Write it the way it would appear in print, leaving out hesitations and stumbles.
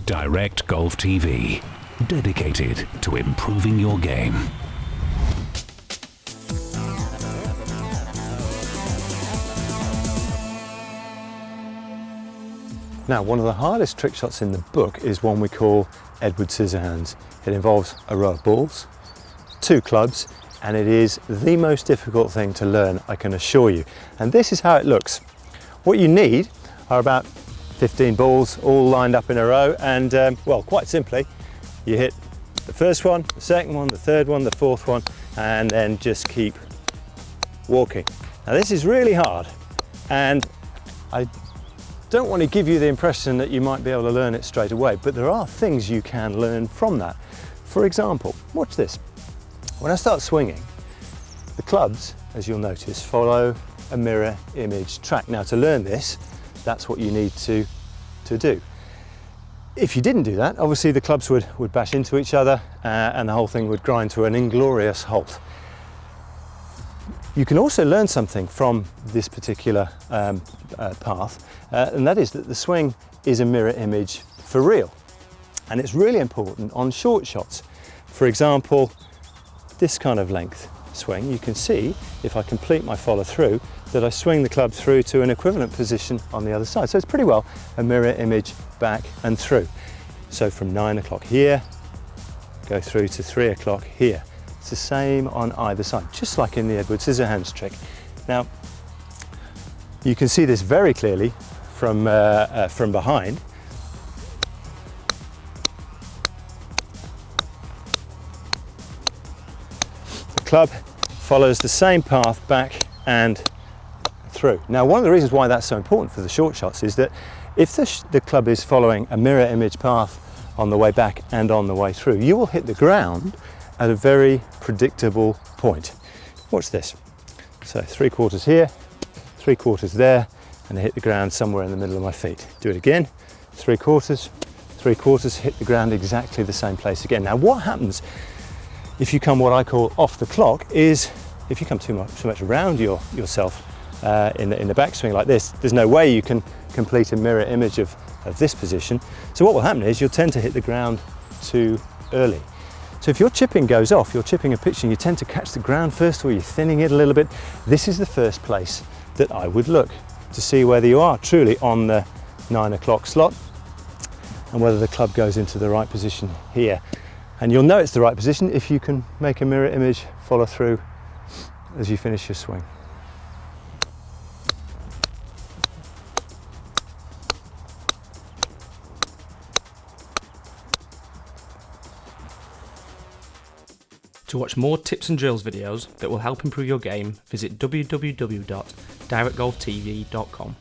Direct Golf TV, dedicated to improving your game. Now, one of the hardest trick shots in the book is one we call Edward Scissorhands. It involves a row of balls, 2 clubs, and it is the most difficult thing to learn, I can assure you. And this is how it looks. What you need are about 15 balls all lined up in a row, and well, quite simply, you hit the first one, the second one, the third one, the fourth one, and then just keep walking. Now, this is really hard, and I don't want to give you the impression that you might be able to learn it straight away, but there are things you can learn from that. For example, watch this. When I start swinging, the clubs, as you'll notice, follow a mirror image track. Now, to learn this, that's what you need to do. If you didn't do that, obviously the clubs would bash into each other and the whole thing would grind to an inglorious halt. You can also learn something from this particular path, and that is that the swing is a mirror image for real. And it's really important on short shots. For example, this kind of length swing, you can see, if I complete my follow through, that I swing the club through to an equivalent position on the other side. So it's pretty well a mirror image back and through. So from 9 o'clock here, go through to 3 o'clock here. It's the same on either side, just like in the Edward Scissorhands trick. Now, you can see this very clearly from behind. The club follows the same path back and through. Now, one of the reasons why that's so important for the short shots is that if the club is following a mirror image path on the way back and on the way through, you will hit the ground at a very predictable point. Watch this. So 3/4 here, 3/4 there, and I hit the ground somewhere in the middle of my feet. Do it again, 3/4, 3/4, hit the ground exactly the same place again. Now, what happens if you come what I call off the clock is if you come too much around yourself in the backswing like this, there's no way you can complete a mirror image of this position. So what will happen is you'll tend to hit the ground too early. So if your chipping goes off, you're chipping a pitch and you tend to catch the ground first, or you're thinning it a little bit, this is the first place that I would look to see whether you are truly on the 9 o'clock slot and whether the club goes into the right position here. And you'll know it's the right position if you can make a mirror image follow through as you finish your swing. To watch more tips and drills videos that will help improve your game, visit www.directgolftv.com.